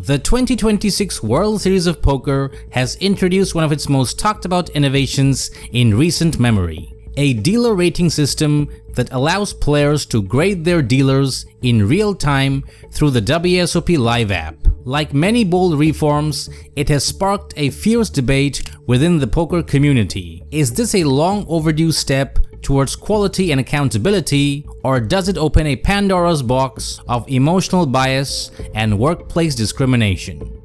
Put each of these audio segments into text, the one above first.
The 2026 World Series of Poker has introduced one of its most talked about innovations in recent memory, a dealer rating system that allows players to grade their dealers in real time through the WSOP Live app. Like many bold reforms, it has sparked a fierce debate within the poker community. Is this a long overdue step towards quality and accountability, or does it open a Pandora's box of emotional bias and workplace discrimination?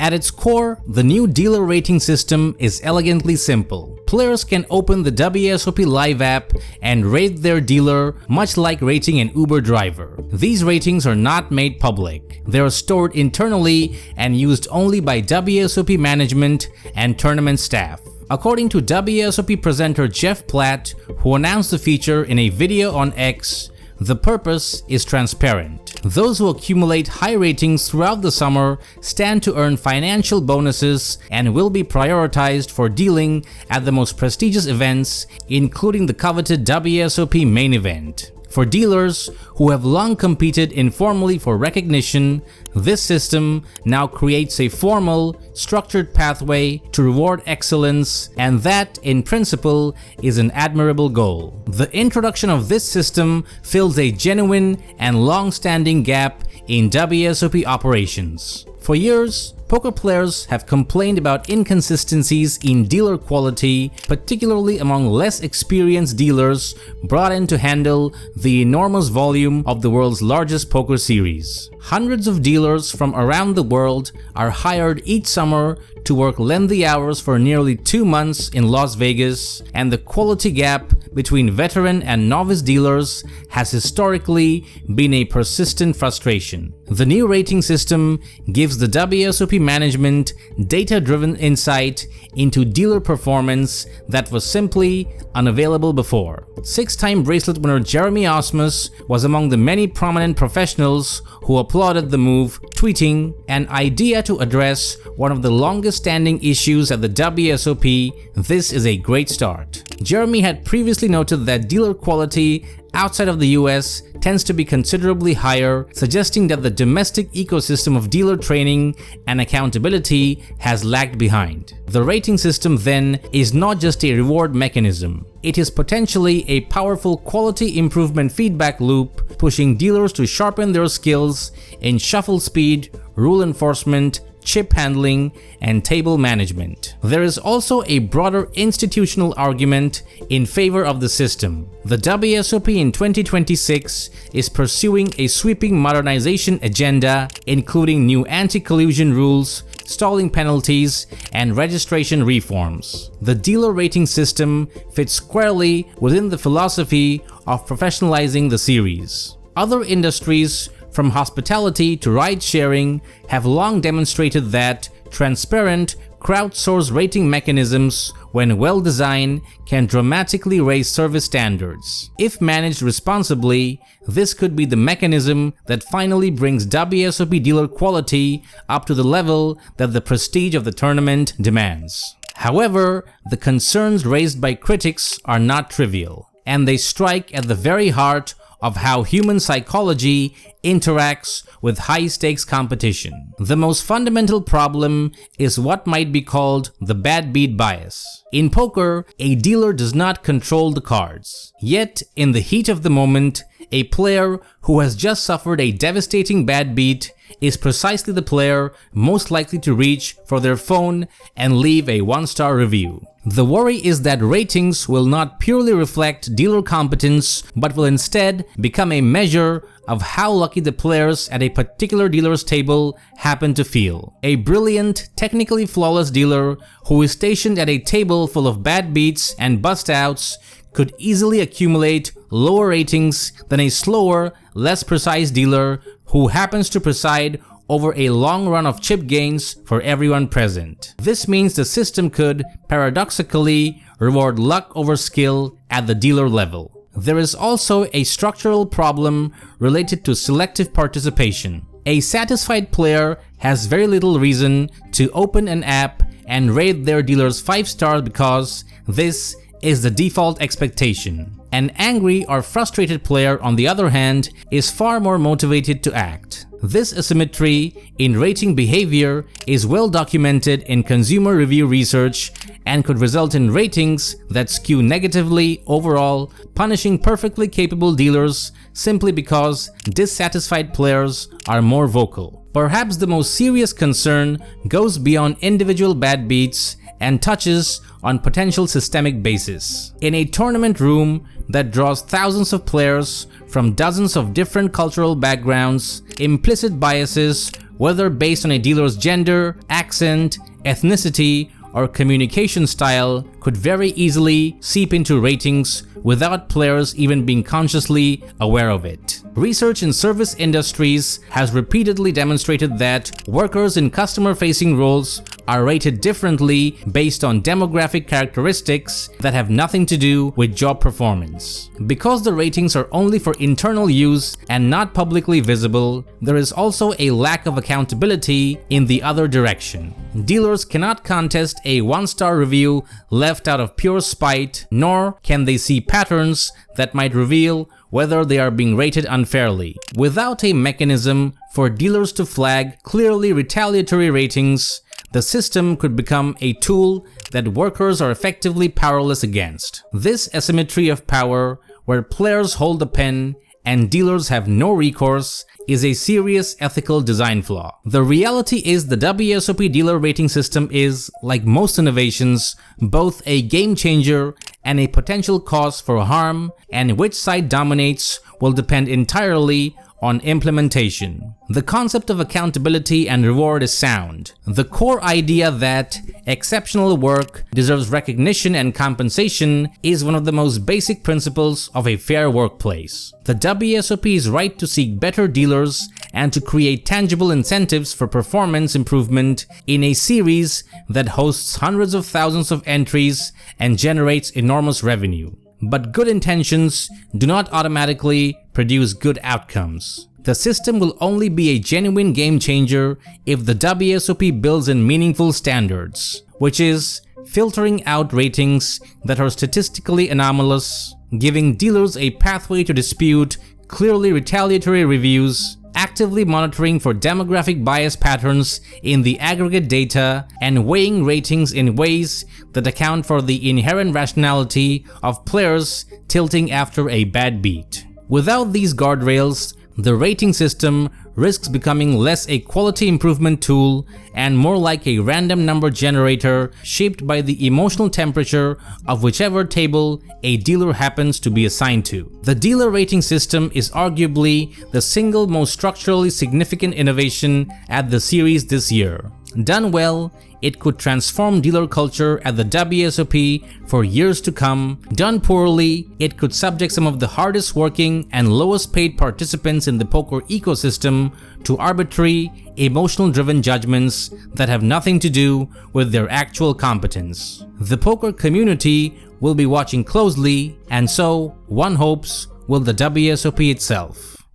At its core, the new dealer rating system is elegantly simple. Players can open the WSOP Live app and rate their dealer much like rating an Uber driver. These ratings are not made public. They are stored internally and used only by WSOP management and tournament staff. According to WSOP presenter Jeff Platt, who announced the feature in a video on X, the purpose is transparent. Those who accumulate high ratings throughout the summer stand to earn financial bonuses and will be prioritized for dealing at the most prestigious events, including the coveted WSOP main event. For dealers who have long competed informally for recognition, this system now creates a formal, structured pathway to reward excellence, and that, in principle, is an admirable goal. The introduction of this system fills a genuine and long-standing gap in WSOP operations. For years, poker players have complained about inconsistencies in dealer quality, particularly among less experienced dealers brought in to handle the enormous volume of the world's largest poker series. Hundreds of dealers from around the world are hired each summer to work lengthy hours for nearly 2 months in Las Vegas, and the quality gap between veteran and novice dealers has historically been a persistent frustration. The new rating system gives the WSOP management data-driven insight into dealer performance that was simply unavailable before. 6-time bracelet winner Jeremy Osmus was among the many prominent professionals who applauded the move, tweeting, "An idea to address one of the longest-standing issues at the WSOP, this is a great start." Jeremy had previously noted that dealer quality outside of the US tends to be considerably higher, suggesting that the domestic ecosystem of dealer training and accountability has lagged behind. The rating system then is not just a reward mechanism. It is potentially a powerful quality improvement feedback loop, pushing dealers to sharpen their skills in shuffle speed, rule enforcement, chip handling, and table management. There is also a broader institutional argument in favor of the system. The WSOP in 2026 is pursuing a sweeping modernization agenda, including new anti-collusion rules, stalling penalties, and registration reforms. The dealer rating system fits squarely within the philosophy of professionalizing the series. Other industries, from hospitality to ride-sharing, have long demonstrated that transparent, crowdsourced rating mechanisms, when well designed, can dramatically raise service standards. If managed responsibly, this could be the mechanism that finally brings WSOP dealer quality up to the level that the prestige of the tournament demands. However, the concerns raised by critics are not trivial, and they strike at the very heart of how human psychology interacts with high-stakes competition. The most fundamental problem is what might be called the bad beat bias. In poker, a dealer does not control the cards. Yet, in the heat of the moment, a player who has just suffered a devastating bad beat is precisely the player most likely to reach for their phone and leave a 1-star review. The worry is that ratings will not purely reflect dealer competence, but will instead become a measure of how lucky the players at a particular dealer's table happen to feel. A brilliant, technically flawless dealer who is stationed at a table full of bad beats and bust-outs could easily accumulate lower ratings than a slower, less precise dealer who happens to preside over a long run of chip gains for everyone present. This means the system could, paradoxically, reward luck over skill at the dealer level. There is also a structural problem related to selective participation. A satisfied player has very little reason to open an app and rate their dealers 5 stars because this is the default expectation. An angry or frustrated player, on the other hand, is far more motivated to act. This asymmetry in rating behavior is well documented in consumer review research and could result in ratings that skew negatively overall, punishing perfectly capable dealers simply because dissatisfied players are more vocal. Perhaps the most serious concern goes beyond individual bad beats and touches on potential systemic basis. In a tournament room that draws thousands of players from dozens of different cultural backgrounds, implicit biases, whether based on a dealer's gender, accent, ethnicity, or communication style, could very easily seep into ratings without players even being consciously aware of it. Research in service industries has repeatedly demonstrated that workers in customer-facing roles are rated differently based on demographic characteristics that have nothing to do with job performance. Because the ratings are only for internal use and not publicly visible, there is also a lack of accountability in the other direction. Dealers cannot contest a one-star review left out of pure spite, nor can they see patterns that might reveal whether they are being rated unfairly. Without a mechanism for dealers to flag clearly retaliatory ratings, the system could become a tool that workers are effectively powerless against. This asymmetry of power, where players hold the pen and dealers have no recourse, is a serious ethical design flaw. The reality is the WSOP dealer rating system is, like most innovations, both a game changer and a potential cause for harm, and which side dominates will depend entirely on implementation. The concept of accountability and reward is sound. The core idea that exceptional work deserves recognition and compensation is one of the most basic principles of a fair workplace. The WSOP is right to seek better dealers and to create tangible incentives for performance improvement in a series that hosts hundreds of thousands of entries and generates enormous revenue. But good intentions do not automatically produce good outcomes. The system will only be a genuine game changer if the WSOP builds in meaningful standards, which is filtering out ratings that are statistically anomalous, giving dealers a pathway to dispute clearly retaliatory reviews, actively monitoring for demographic bias patterns in the aggregate data, and weighing ratings in ways that account for the inherent rationality of players tilting after a bad beat. Without these guardrails, the rating system risks becoming less a quality improvement tool and more like a random number generator shaped by the emotional temperature of whichever table a dealer happens to be assigned to. The dealer rating system is arguably the single most structurally significant innovation at the series this year. Done well, it could transform dealer culture at the WSOP for years to come. Done poorly, it could subject some of the hardest working and lowest paid participants in the poker ecosystem to arbitrary, emotional-driven judgments that have nothing to do with their actual competence. The poker community will be watching closely, and so, one hopes, will the WSOP itself.